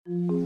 When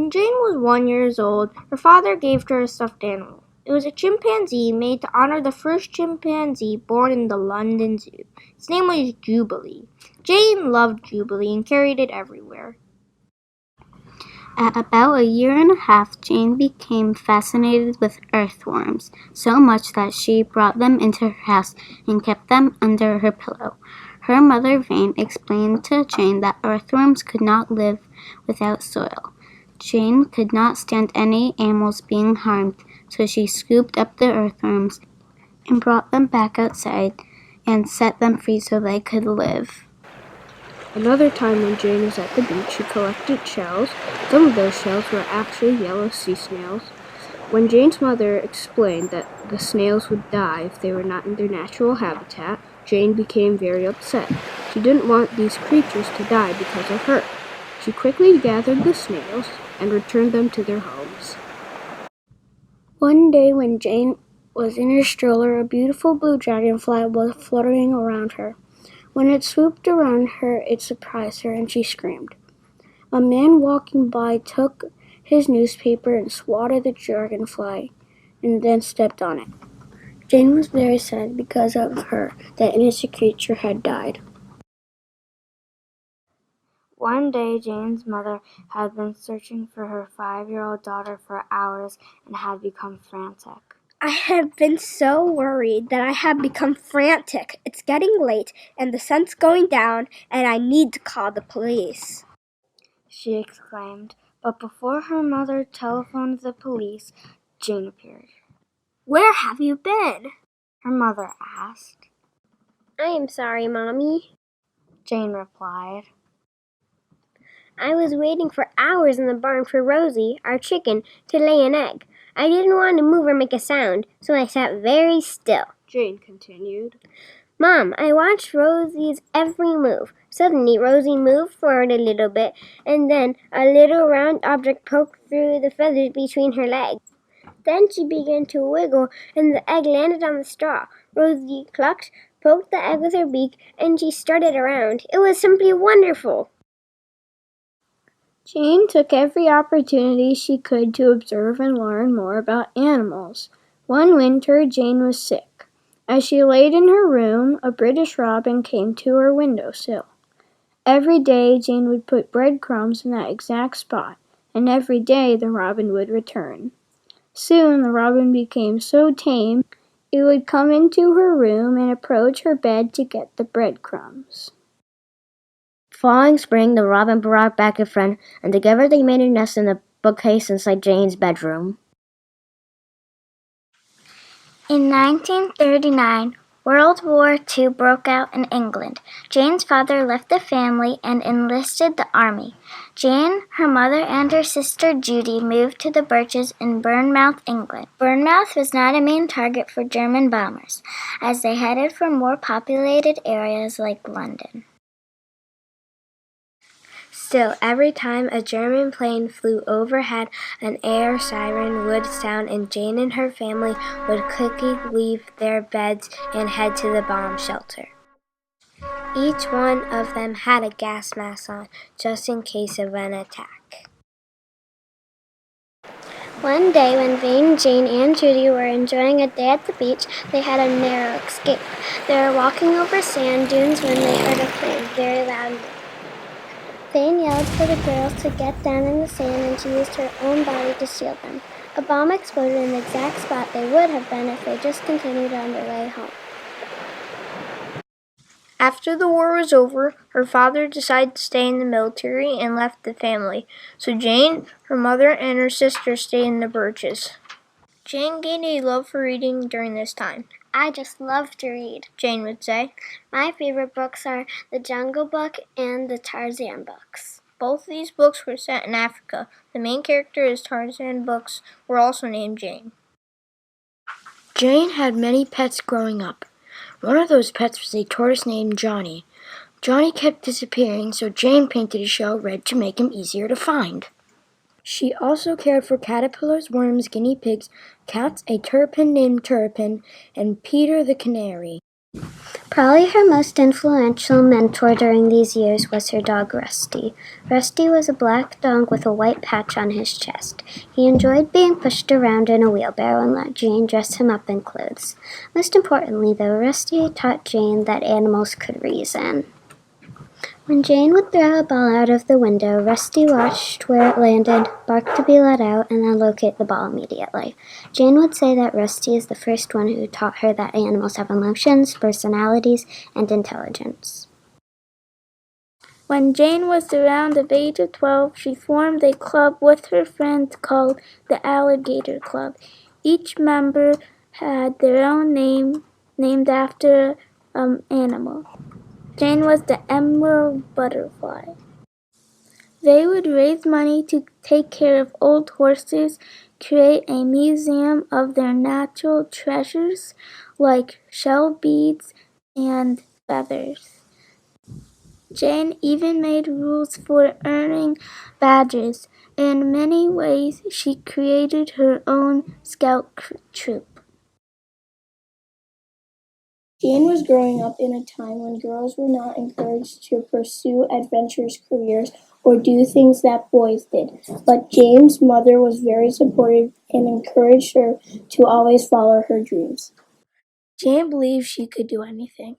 Jane was 1 year old, her father gave her a stuffed animal. It was a chimpanzee made to honor the first chimpanzee born in the London Zoo. Its name was Jubilee. Jane loved Jubilee and carried it everywhere. At about 1.5 years, Jane became fascinated with earthworms, so much that she brought them into her house and kept them under her pillow. Her mother, Vane, explained to Jane that earthworms could not live without soil. Jane could not stand any animals being harmed, so she scooped up the earthworms and brought them back outside and set them free so they could live. Another time when Jane was at the beach, she collected shells. Some of those shells were actually yellow sea snails. When Jane's mother explained that the snails would die if they were not in their natural habitat, Jane became very upset. She didn't want these creatures to die because of her. She quickly gathered the snails and returned them to their homes. One day when Jane was in her stroller, a beautiful blue dragonfly was fluttering around her. When it swooped around her, it surprised her and she screamed. A man walking by took his newspaper and swatted the dragonfly and then stepped on it. Jane was very sad because of her. That innocent creature had died. One day, Jane's mother had been searching for her 5-year-old daughter for hours and had become frantic. I have been so worried that I have become frantic. It's getting late and the sun's going down and I need to call the police, she exclaimed. But before her mother telephoned the police, Jane appeared. Where have you been? Her mother asked. I am sorry, Mommy, Jane replied. I was waiting for hours in the barn for Rosie, our chicken, to lay an egg. I didn't want to move or make a sound, so I sat very still. Jane continued. Mom, I watched Rosie's every move. Suddenly, Rosie moved forward a little bit, and then a little round object poked through the feathers between her legs. Then she began to wiggle, and the egg landed on the straw. Rosie clucked, poked the egg with her beak, and she strutted around. It was simply wonderful. Jane took every opportunity she could to observe and learn more about animals. One winter, Jane was sick. As she laid in her room, a British robin came to her windowsill. Every day, Jane would put breadcrumbs in that exact spot, and every day the robin would return. Soon, the robin became so tame, it would come into her room and approach her bed to get the breadcrumbs. Following spring, the robin brought back a friend, and together they made a nest in a bookcase inside Jane's bedroom. In 1939, World War II broke out in England. Jane's father left the family and enlisted the army. Jane, her mother, and her sister Judy moved to the Birches in Bournemouth, England. Bournemouth was not a main target for German bombers, as they headed for more populated areas like London. Still, every time a German plane flew overhead, an air siren would sound and Jane and her family would quickly leave their beds and head to the bomb shelter. Each one of them had a gas mask on, just in case of an attack. One day when Vane, Jane, and Judy were enjoying a day at the beach, they had a narrow escape. They were walking over sand dunes when they heard a plane very loudly. Vane yelled for the girls to get down in the sand, and she used her own body to shield them. A bomb exploded in the exact spot they would have been if they just continued on their way home. After the war was over, her father decided to stay in the military and left the family. So Jane, her mother, and her sister stayed in the Birches. Jane gained a love for reading during this time. I just love to read, Jane would say. My favorite books are The Jungle Book and the Tarzan books. Both of these books were set in Africa. The main characters' Tarzan books were also named Jane. Jane had many pets growing up. One of those pets was a tortoise named Johnny. Johnny kept disappearing, so Jane painted a shell red to make him easier to find. She also cared for caterpillars, worms, guinea pigs, cats, a terrapin named Terrapin, and Peter the canary. Probably her most influential mentor during these years was her dog Rusty. Rusty was a black dog with a white patch on his chest. He enjoyed being pushed around in a wheelbarrow and let Jane dress him up in clothes. Most importantly, though, Rusty taught Jane that animals could reason. When Jane would throw a ball out of the window, Rusty watched where it landed, barked to be let out, and then locate the ball immediately. Jane would say that Rusty is the first one who taught her that animals have emotions, personalities, and intelligence. When Jane was around the age of 12, she formed a club with her friends called the Alligator Club. Each member had their own name, named after an animal. Jane was the Emerald Butterfly. They would raise money to take care of old horses, create a museum of their natural treasures like shell beads and feathers. Jane even made rules for earning badges. In many ways, she created her own scout troop. Jane was growing up in a time when girls were not encouraged to pursue adventurous careers or do things that boys did. But Jane's mother was very supportive and encouraged her to always follow her dreams. Jane believed she could do anything,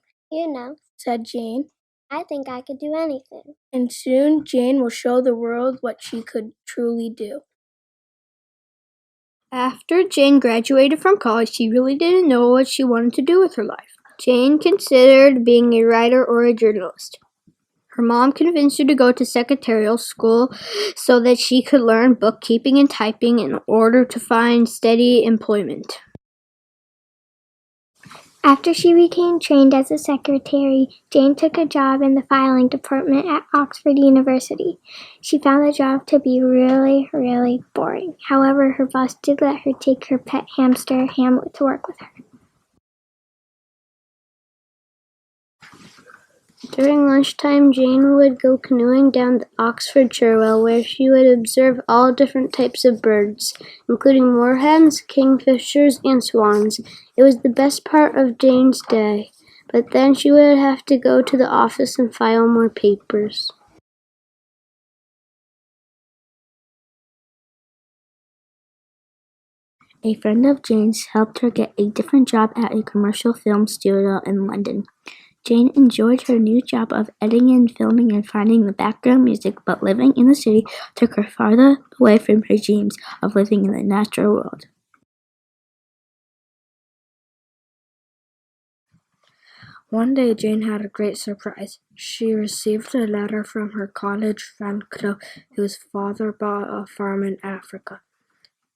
Said Jane. I think I could do anything. And soon Jane will show the world what she could truly do. After Jane graduated from college, she really didn't know what she wanted to do with her life. Jane considered being a writer or a journalist. Her mom convinced her to go to secretarial school so that she could learn bookkeeping and typing in order to find steady employment. After she became trained as a secretary, Jane took a job in the filing department at Oxford University. She found the job to be really, really boring. However, her boss did let her take her pet hamster, Hamlet, to work with her. During lunchtime, Jane would go canoeing down the Oxford Cherwell, where she would observe all different types of birds, including moorhens, kingfishers, and swans. It was the best part of Jane's day, but then she would have to go to the office and file more papers. A friend of Jane's helped her get a different job at a commercial film studio in London. Jane enjoyed her new job of editing and filming and finding the background music, but living in the city took her farther away from her dreams of living in the natural world. One day Jane had a great surprise. She received a letter from her college friend Chloe, whose father bought a farm in Africa.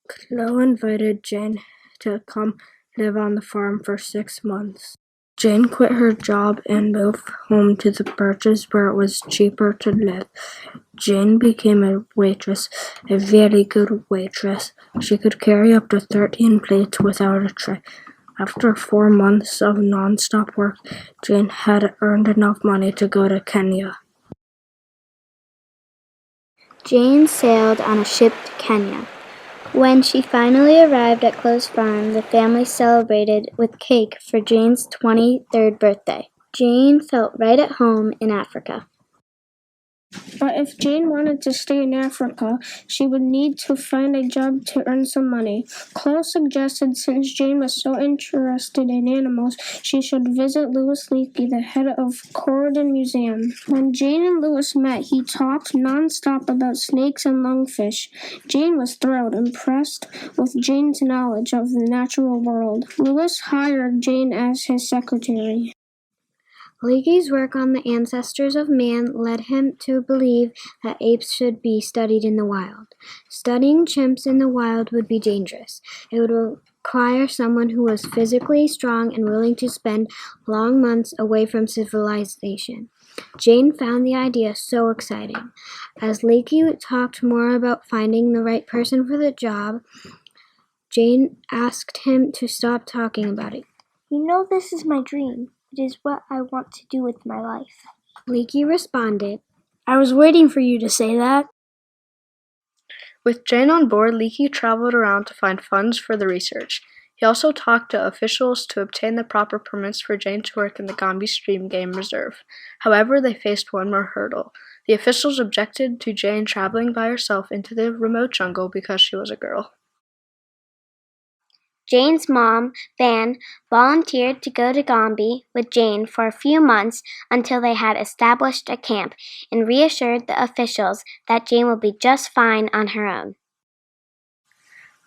Chloe invited Jane to come live on the farm for 6 months. Jane quit her job and moved home to the Birches where it was cheaper to live. Jane became a waitress, a very good waitress. She could carry up to 13 plates without a tray. After 4 months of non-stop work, Jane had earned enough money to go to Kenya. Jane sailed on a ship to Kenya. When she finally arrived at Chloe's farm, the family celebrated with cake for Jane's 23rd birthday. Jane felt right at home in Africa. But if Jane wanted to stay in Africa, she would need to find a job to earn some money. Chloe suggested since Jane was so interested in animals, she should visit Louis Leakey, the head of Corydon Museum. When Jane and Louis met, he talked non-stop about snakes and lungfish. Jane was thrilled, impressed with Jane's knowledge of the natural world. Louis hired Jane as his secretary. Leakey's work on the ancestors of man led him to believe that apes should be studied in the wild. Studying chimps in the wild would be dangerous. It would require someone who was physically strong and willing to spend long months away from civilization. Jane found the idea so exciting. As Leakey talked more about finding the right person for the job, Jane asked him to stop talking about it. You know, this is my dream. It is what I want to do with my life. Leakey responded, I was waiting for you to say that. With Jane on board, Leakey traveled around to find funds for the research. He also talked to officials to obtain the proper permits for Jane to work in the Gombe Stream Game Reserve. However, they faced one more hurdle. The officials objected to Jane traveling by herself into the remote jungle because she was a girl. Jane's mom, Van, volunteered to go to Gombe with Jane for a few months until they had established a camp and reassured the officials that Jane would be just fine on her own.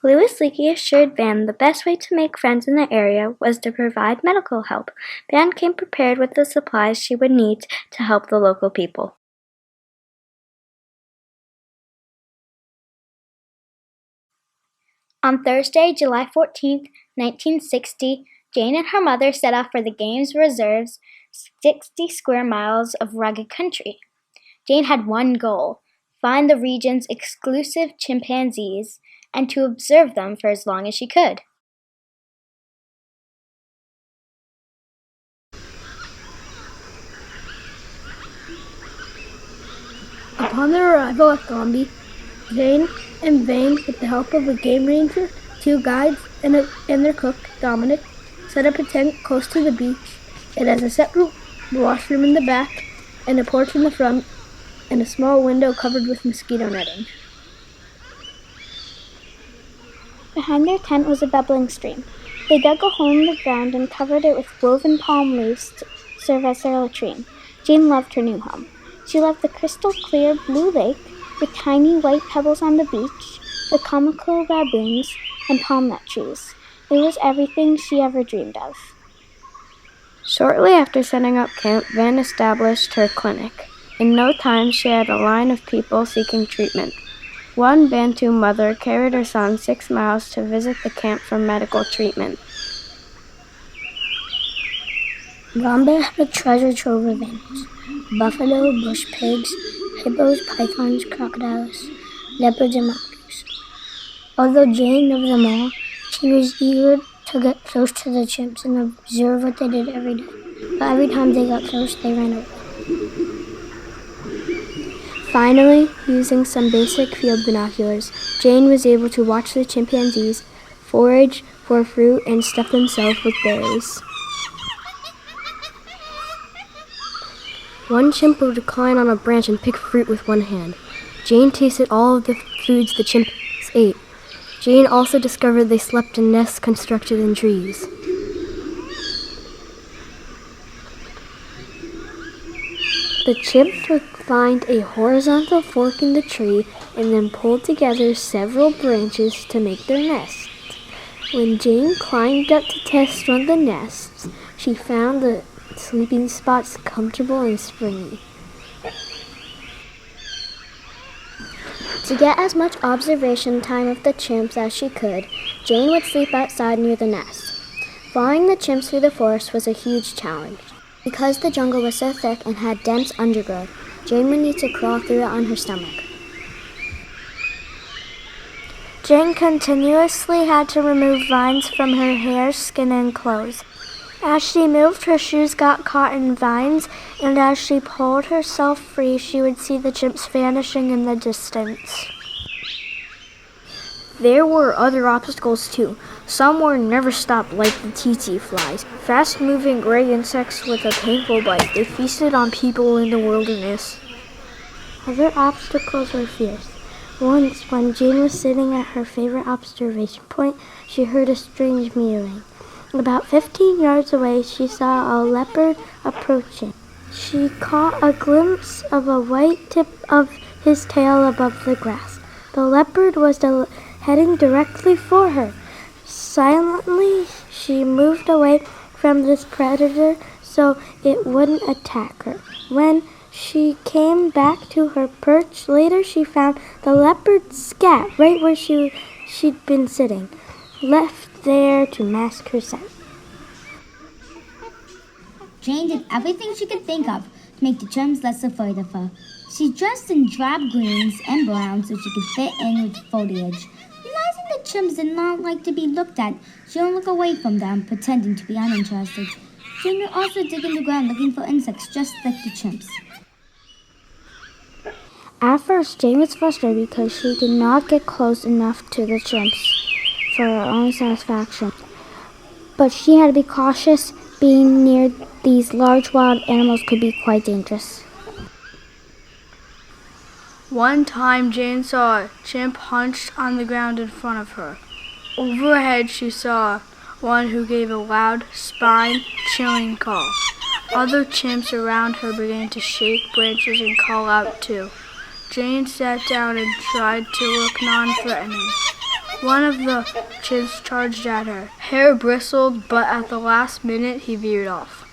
Louis Leakey assured Van the best way to make friends in the area was to provide medical help. Van came prepared with the supplies she would need to help the local people. On Thursday, July 14, 1960, Jane and her mother set off for the Games Reserve's 60 square miles of rugged country. Jane had one goal: find the region's exclusive chimpanzees and to observe them for as long as she could. Upon their arrival at Gombe, Jane and Vane, with the help of a game ranger, 2 guides, and their cook, Dominic, set up a tent close to the beach. It has a separate washroom in the back, and a porch in the front, and a small window covered with mosquito netting. Behind their tent was a bubbling stream. They dug a hole in the ground and covered it with woven palm leaves to serve as their latrine. Jane loved her new home. She loved the crystal clear blue lake with tiny white pebbles on the beach, the comical baboons, and palm nut trees. It was everything she ever dreamed of. Shortly after setting up camp, Van established her clinic. In no time, she had a line of people seeking treatment. One Bantu mother carried her son 6 miles to visit the camp for medical treatment. Gombe had a treasure trove of animals: buffalo, bush pigs, hippos, pythons, crocodiles, leopards, and monkeys. Although Jane loved them all, she was eager to get close to the chimps and observe what they did every day. But every time they got close, they ran away. Finally, using some basic field binoculars, Jane was able to watch the chimpanzees forage for fruit and stuff themselves with berries. One chimp would recline on a branch and pick fruit with one hand. Jane tasted all of the foods the chimps ate. Jane also discovered they slept in nests constructed in trees. The chimps would find a horizontal fork in the tree and then pull together several branches to make their nests. When Jane climbed up to test one of the nests, she found the sleeping spots comfortable and springy. To get as much observation time of the chimps as she could, Jane would sleep outside near the nest. Following the chimps through the forest was a huge challenge. Because the jungle was so thick and had dense undergrowth, Jane would need to crawl through it on her stomach. Jane continuously had to remove vines from her hair, skin, and clothes. As she moved, her shoes got caught in vines, and as she pulled herself free, she would see the chimps vanishing in the distance. There were other obstacles too. Some were never stopped, like the tsetse flies, fast-moving gray insects with a painful bite. They feasted on people in the wilderness. Other obstacles were fierce. Once, when Jane was sitting at her favorite observation point, she heard a strange mewing. About 15 yards away, she saw a leopard approaching. She caught a glimpse of a white tip of his tail above the grass. The leopard was heading directly for her. Silently, she moved away from this predator so so it wouldn't attack her. When she came back to her perch later, she found the leopard scat right where she'd been sitting, left there to mask her scent. Jane did everything she could think of to make the chimps less afraid of her. She dressed in drab greens and browns so she could fit in with the foliage. Realizing the chimps did not like to be looked at, she would look away from them, pretending to be uninterested. Jane would also dig in the ground looking for insects just like the chimps. At first, Jane was frustrated because she did not get close enough to the chimps for her own satisfaction. But she had to be cautious. Being near these large wild animals could be quite dangerous. One time Jane saw a chimp hunched on the ground in front of her. Overhead she saw one who gave a loud, spine-chilling call. Other chimps around her began to shake branches and call out too. Jane sat down and tried to look non-threatening. One of the chimps charged at her. Hair bristled, but at the last minute he veered off.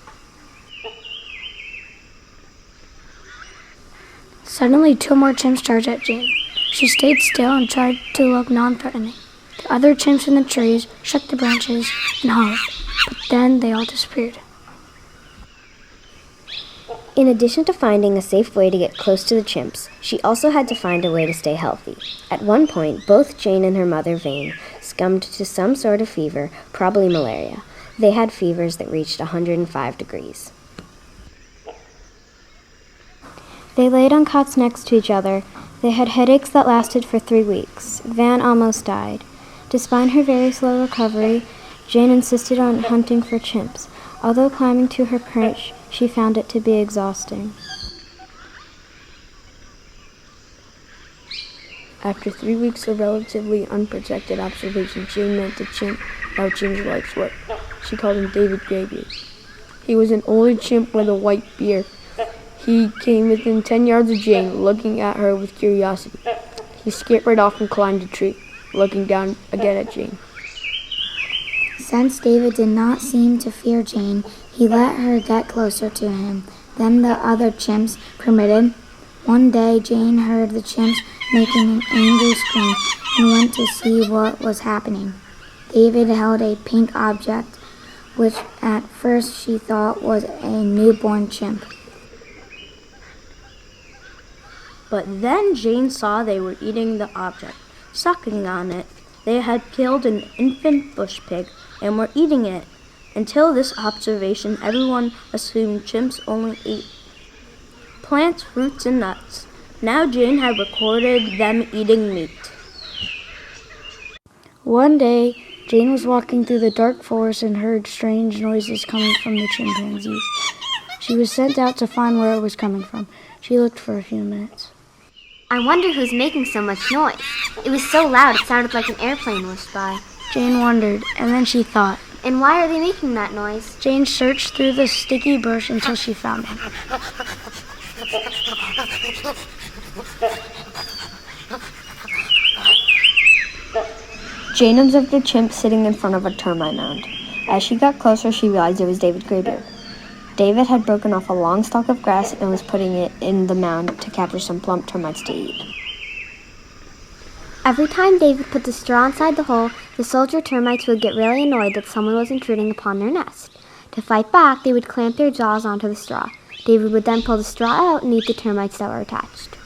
Suddenly, 2 more chimps charged at Jane. She stayed still and tried to look non-threatening. The other chimps in the trees shook the branches and hollered, but then they all disappeared. In addition to finding a safe way to get close to the chimps, she also had to find a way to stay healthy. At one point, both Jane and her mother, Vane, succumbed to some sort of fever, probably malaria. They had fevers that reached 105 degrees. They laid on cots next to each other. They had headaches that lasted for 3 weeks. Van almost died. Despite her very slow recovery, Jane insisted on hunting for chimps. Although climbing to her perch, she found it to be exhausting. After 3 weeks of relatively unprotected observation, Jane met the chimp how chimps' lives work. She called him David Greybeard. He was an older chimp with a white beard. He came within 10 yards of Jane, looking at her with curiosity. He scampered off and climbed a tree, looking down again at Jane. Since David did not seem to fear Jane, he let her get closer to him. Then the other chimps permitted. One day, Jane heard the chimps making an angry scream and went to see what was happening. David held a pink object, which at first she thought was a newborn chimp. But then Jane saw they were eating the object, sucking on it. They had killed an infant bush pig and were eating it. Until this observation, everyone assumed chimps only ate plants, fruits, and nuts. Now Jane had recorded them eating meat. One day, Jane was walking through the dark forest and heard strange noises coming from the chimpanzees. She was sent out to find where it was coming from. She looked for a few minutes. I wonder who's making so much noise. It was so loud it sounded like an airplane whisked by. Jane wondered, and then she thought. And why are they making that noise? Jane searched through the sticky bush until she found him. Jane observed a chimp sitting in front of a termite mound. As she got closer, she realized it was David Greybeard. David had broken off a long stalk of grass and was putting it in the mound to capture some plump termites to eat. Every time David put the straw inside the hole, the soldier termites would get really annoyed that someone was intruding upon their nest. To fight back, they would clamp their jaws onto the straw. David would then pull the straw out and eat the termites that were attached.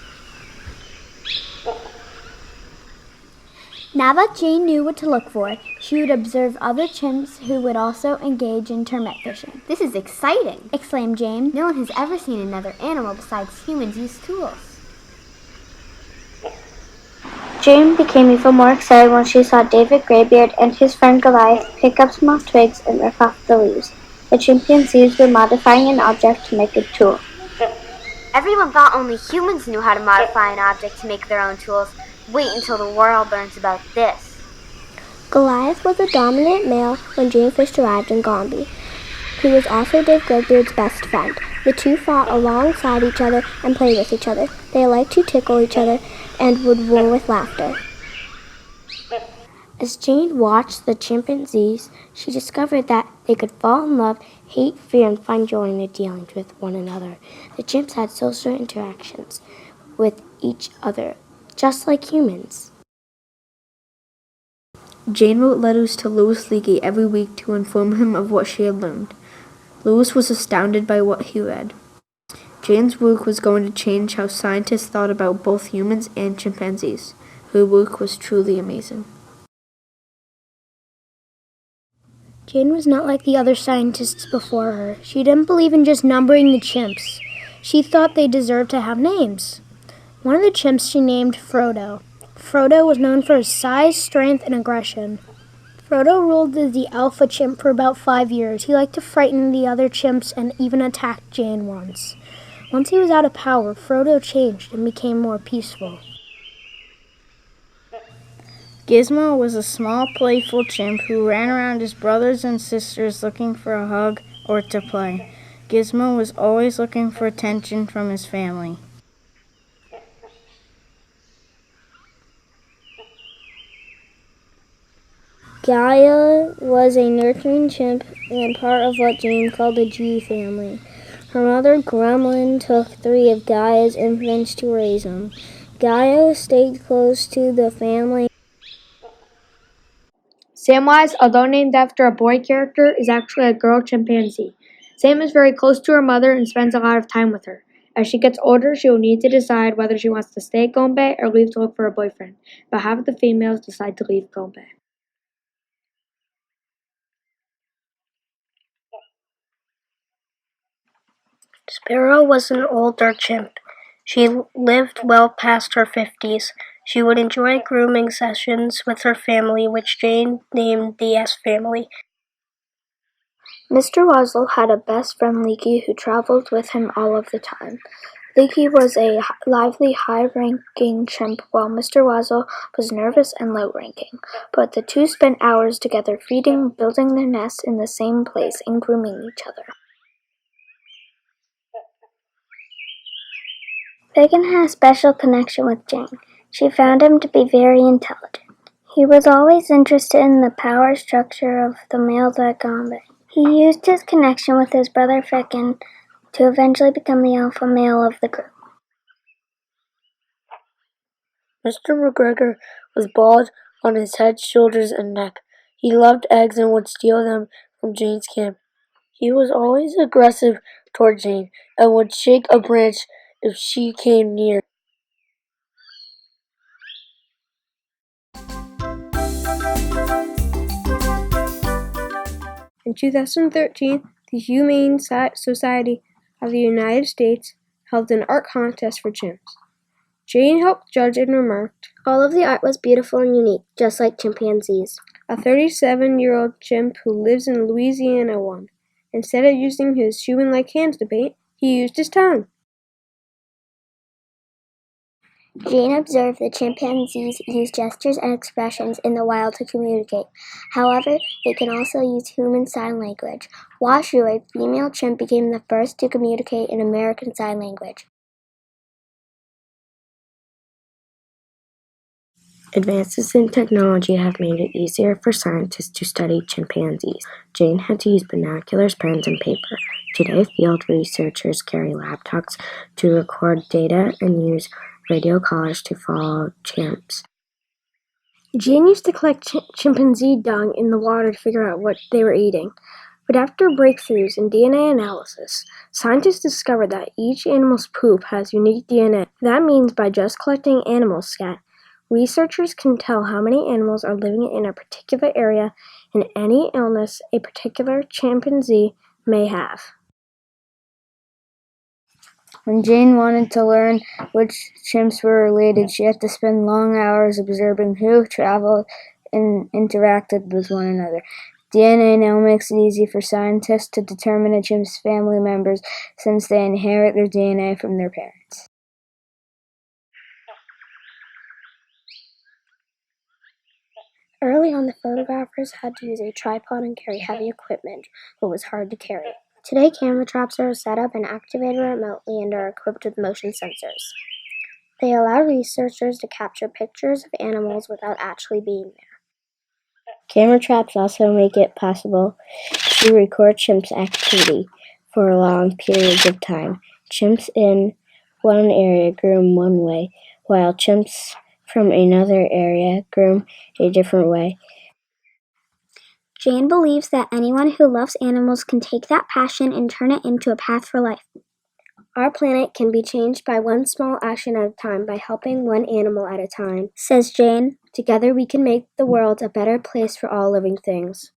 Now that Jane knew what to look for, she would observe other chimps who would also engage in termite fishing. "This is exciting!" exclaimed Jane. "No one has ever seen another animal besides humans use tools." Jane became even more excited when she saw David Greybeard and his friend Goliath pick up small twigs and rip off the leaves. The chimpanzees were modifying an object to make a tool. Everyone thought only humans knew how to modify an object to make their own tools. Wait until the world learns about this. Goliath was a dominant male when Jane first arrived in Gombe. He was also Dave Greybeard's best friend. The two fought alongside each other and played with each other. They liked to tickle each other and would roar with laughter. As Jane watched the chimpanzees, she discovered that they could fall in love hate, fear, and find joy in their dealings with one another. The chimps had social interactions with each other, just like humans. Jane wrote letters to Louis Leakey every week to inform him of what she had learned. Louis was astounded by what he read. Jane's work was going to change how scientists thought about both humans and chimpanzees. Her work was truly amazing. Jane was not like the other scientists before her. She didn't believe in just numbering the chimps. She thought they deserved to have names. One of the chimps she named Frodo. Frodo was known for his size, strength, and aggression. Frodo ruled as the alpha chimp for about 5 years. He liked to frighten the other chimps and even attacked Jane once. Once he was out of power, Frodo changed and became more peaceful. Gizmo was a small, playful chimp who ran around his brothers and sisters looking for a hug or to play. Gizmo was always looking for attention from his family. Gaia was a nurturing chimp and part of what Jane called the G family. Her mother, Gremlin, took 3 of Gaia's infants to raise them. Gaia stayed close to the family. Samwise, although named after a boy character, is actually a girl chimpanzee. Sam is very close to her mother and spends a lot of time with her. As she gets older, she will need to decide whether she wants to stay at Gombe or leave to look for a boyfriend. But half of the females decide to leave Gombe. Sparrow was an older chimp. She lived well past her 50s. She would enjoy grooming sessions with her family, which Jane named the S family. Mr. Waslow had a best friend, Leaky, who traveled with him all of the time. Leaky was a lively, high-ranking chimp, while Mr. Waslow was nervous and low-ranking. But the two spent hours together feeding, building their nests in the same place, and grooming each other. Fagin had a special connection with Jane. She found him to be very intelligent. He was always interested in the power structure of the males at Gombe. He used his connection with his brother Fagin to eventually become the alpha male of the group. Mr. McGregor was bald on his head, shoulders, and neck. He loved eggs and would steal them from Jane's camp. He was always aggressive toward Jane and would shake a branch if she came near. In 2013, the Humane Society of the United States held an art contest for chimps. Jane helped judge and remarked, "All of the art was beautiful and unique, just like chimpanzees." A 37-year-old chimp who lives in Louisiana won. Instead of using his human-like hands to paint, he used his tongue. Jane observed that chimpanzees use gestures and expressions in the wild to communicate. However, they can also use human sign language. Washu, a female chimp, became the first to communicate in American Sign Language. Advances in technology have made it easier for scientists to study chimpanzees. Jane had to use binoculars, pens, and paper. Today, field researchers carry laptops to record data and use radio collars to follow chimps. Jane used to collect chimpanzee dung in the water to figure out what they were eating. But after breakthroughs in DNA analysis, scientists discovered that each animal's poop has unique DNA. That means by just collecting animal scat, researchers can tell how many animals are living in a particular area and any illness a particular chimpanzee may have. When Jane wanted to learn which chimps were related, she had to spend long hours observing who traveled and interacted with one another. DNA now makes it easy for scientists to determine a chimp's family members since they inherit their DNA from their parents. Early on, the photographers had to use a tripod and carry heavy equipment, but was hard to carry. Today, camera traps are set up and activated remotely and are equipped with motion sensors. They allow researchers to capture pictures of animals without actually being there. Camera traps also make it possible to record chimps' activity for long periods of time. Chimps in one area groom one way, while chimps from another area groom a different way. Jane believes that anyone who loves animals can take that passion and turn it into a path for life. Our planet can be changed by one small action at a time by helping one animal at a time, says Jane. Together we can make the world a better place for all living things.